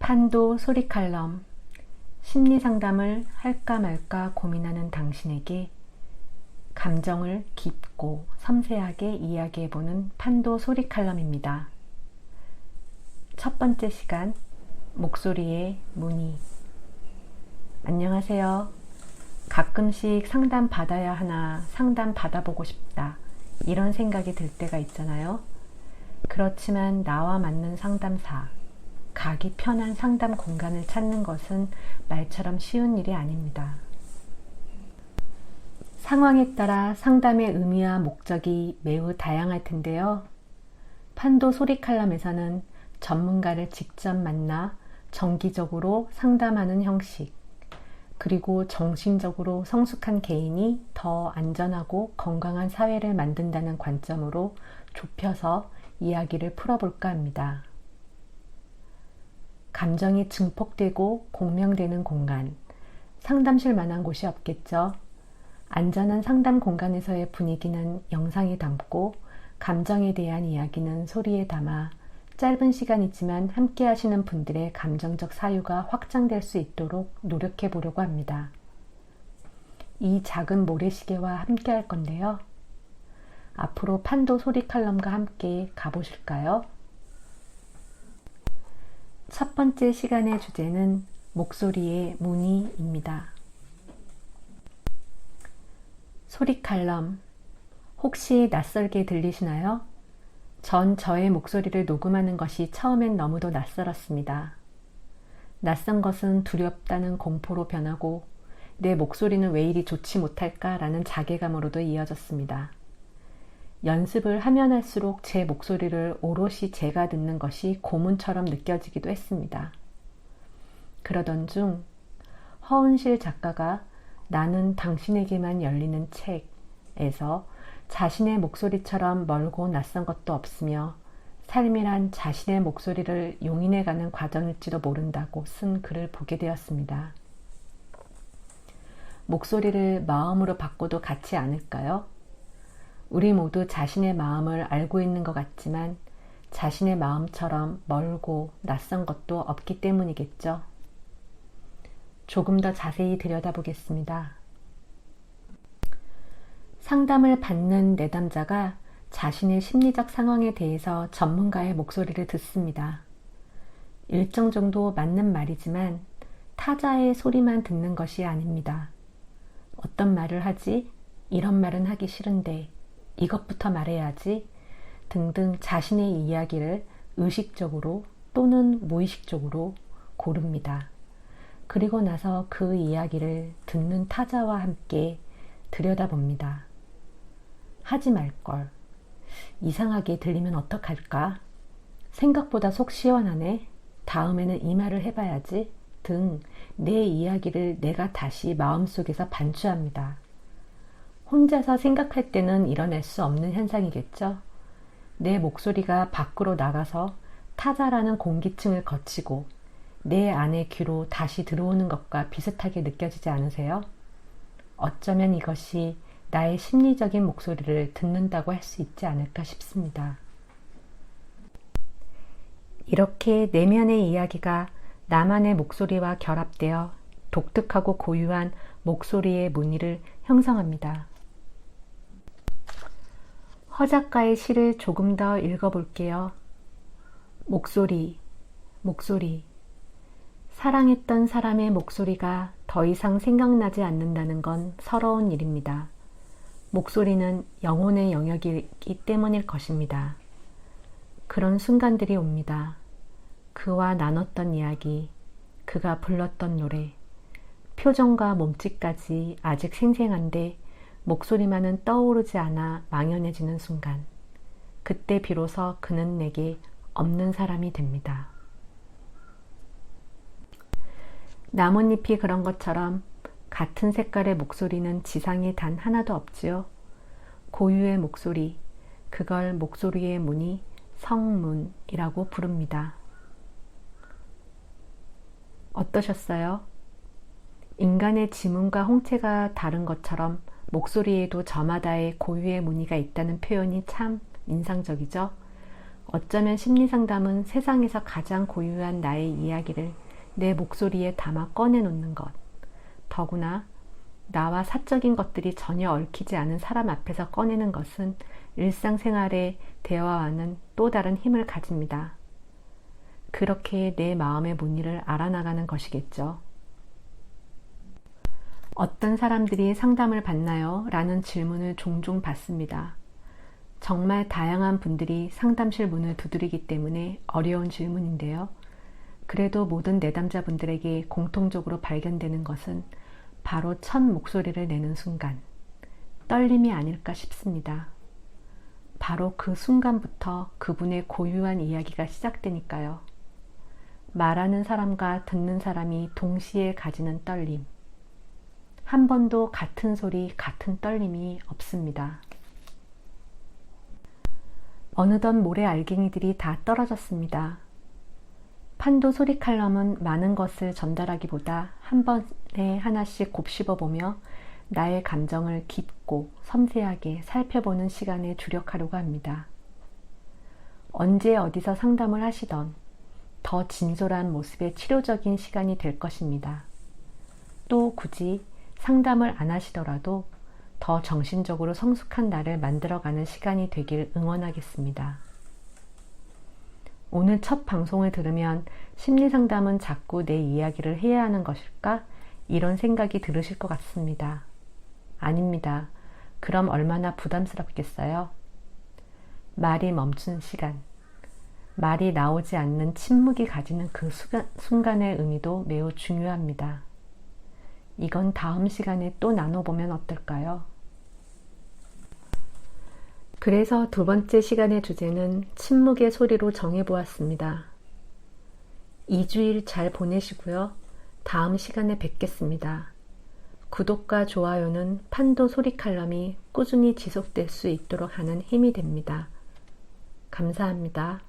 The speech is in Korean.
판도 소리칼럼, 심리상담을 할까 말까 고민하는 당신에게 감정을 깊고 섬세하게 이야기해보는 판도 소리칼럼입니다. 첫 번째 시간, 목소리의 문의. 안녕하세요. 가끔씩 상담 받아야 하나, 상담 받아보고 싶다, 이런 생각이 들 때가 있잖아요. 그렇지만 나와 맞는 상담사, 가기 편한 상담 공간을 찾는 것은 말처럼 쉬운 일이 아닙니다. 상황에 따라 상담의 의미와 목적이 매우 다양할 텐데요. 판도 소리칼럼에서는 전문가를 직접 만나 정기적으로 상담하는 형식, 그리고 정신적으로 성숙한 개인이 더 안전하고 건강한 사회를 만든다는 관점으로 좁혀서 이야기를 풀어볼까 합니다. 감정이 증폭되고 공명되는 공간, 상담실 만한 곳이 없겠죠. 안전한 상담 공간에서의 분위기는 영상에 담고 감정에 대한 이야기는 소리에 담아 짧은 시간이지만 함께 하시는 분들의 감정적 사유가 확장될 수 있도록 노력해 보려고 합니다. 이 작은 모래시계와 함께 할 건데요. 앞으로 판도 소리칼럼과 함께 가보실까요? 첫 번째 시간의 주제는 목소리의 문의입니다. 소리칼럼, 혹시 낯설게 들리시나요? 전 저의 목소리를 녹음하는 것이 처음엔 너무도 낯설었습니다. 낯선 것은 두렵다는 공포로 변하고 내 목소리는 왜 이리 좋지 못할까라는 자괴감으로도 이어졌습니다. 연습을 하면 할수록 제 목소리를 오롯이 제가 듣는 것이 고문처럼 느껴지기도 했습니다. 그러던 중 허은실 작가가 나는 당신에게만 열리는 책에서 자신의 목소리처럼 멀고 낯선 것도 없으며 삶이란 자신의 목소리를 용인해가는 과정일지도 모른다고 쓴 글을 보게 되었습니다. 목소리를 마음으로 바꿔도 같지 않을까요? 우리 모두 자신의 마음을 알고 있는 것 같지만 자신의 마음처럼 멀고 낯선 것도 없기 때문이겠죠. 조금 더 자세히 들여다보겠습니다. 상담을 받는 내담자가 자신의 심리적 상황에 대해서 전문가의 목소리를 듣습니다. 일정 정도 맞는 말이지만 타자의 소리만 듣는 것이 아닙니다. 어떤 말을 하지? 이런 말은 하기 싫은데 이것부터 말해야지 등등 자신의 이야기를 의식적으로 또는 무의식적으로 고릅니다. 그리고 나서 그 이야기를 듣는 타자와 함께 들여다봅니다. 하지 말걸. 이상하게 들리면 어떡할까? 생각보다 속 시원하네. 다음에는 이 말을 해봐야지. 등 내 이야기를 내가 다시 마음속에서 반추합니다. 혼자서 생각할 때는 일어날 수 없는 현상이겠죠. 내 목소리가 밖으로 나가서 타자라는 공기층을 거치고 내 안의 귀로 다시 들어오는 것과 비슷하게 느껴지지 않으세요? 어쩌면 이것이 나의 심리적인 목소리를 듣는다고 할 수 있지 않을까 싶습니다. 이렇게 내면의 이야기가 나만의 목소리와 결합되어 독특하고 고유한 목소리의 무늬를 형성합니다. 허 작가의 시를 조금 더 읽어볼게요. 목소리, 목소리. 사랑했던 사람의 목소리가 더 이상 생각나지 않는다는 건 서러운 일입니다. 목소리는 영혼의 영역이기 때문일 것입니다. 그런 순간들이 옵니다. 그와 나눴던 이야기, 그가 불렀던 노래, 표정과 몸짓까지 아직 생생한데 목소리만은 떠오르지 않아 망연해지는 순간, 그때 비로소 그는 내게 없는 사람이 됩니다. 나뭇잎이 그런 것처럼 같은 색깔의 목소리는 지상에 단 하나도 없지요. 고유의 목소리, 그걸 목소리의 문이 성문이라고 부릅니다. 어떠셨어요? 인간의 지문과 홍채가 다른 것처럼 목소리에도 저마다의 고유의 무늬가 있다는 표현이 참 인상적이죠. 어쩌면 심리상담은 세상에서 가장 고유한 나의 이야기를 내 목소리에 담아 꺼내놓는 것. 더구나 나와 사적인 것들이 전혀 얽히지 않은 사람 앞에서 꺼내는 것은 일상생활의 대화와는 또 다른 힘을 가집니다. 그렇게 내 마음의 문의를 알아나가는 것이겠죠. 어떤 사람들이 상담을 받나요? 라는 질문을 종종 받습니다. 정말 다양한 분들이 상담실 문을 두드리기 때문에 어려운 질문인데요. 그래도 모든 내담자분들에게 공통적으로 발견되는 것은 바로 첫 목소리를 내는 순간, 떨림이 아닐까 싶습니다. 바로 그 순간부터 그분의 고유한 이야기가 시작되니까요. 말하는 사람과 듣는 사람이 동시에 가지는 떨림. 한 번도 같은 소리, 같은 떨림이 없습니다. 어느덧 모래 알갱이들이 다 떨어졌습니다. 판도 소리 칼럼은 많은 것을 전달하기보다 한 번에 하나씩 곱씹어보며 나의 감정을 깊고 섬세하게 살펴보는 시간에 주력하려고 합니다. 언제 어디서 상담을 하시던 더 진솔한 모습의 치료적인 시간이 될 것입니다. 또 굳이 상담을 안 하시더라도 더 정신적으로 성숙한 나를 만들어가는 시간이 되길 응원하겠습니다. 오늘 첫 방송을 들으면 심리상담은 자꾸 내 이야기를 해야 하는 것일까? 이런 생각이 들으실 것 같습니다. 아닙니다. 그럼 얼마나 부담스럽겠어요? 말이 멈추는 시간, 말이 나오지 않는 침묵이 가지는 그 순간의 의미도 매우 중요합니다. 이건 다음 시간에 또 나눠보면 어떨까요? 그래서 두 번째 시간의 주제는 침묵의 소리로 정해보았습니다. 2주일 잘 보내시고요. 다음 시간에 뵙겠습니다. 구독과 좋아요는 판도 소리 칼럼이 꾸준히 지속될 수 있도록 하는 힘이 됩니다. 감사합니다.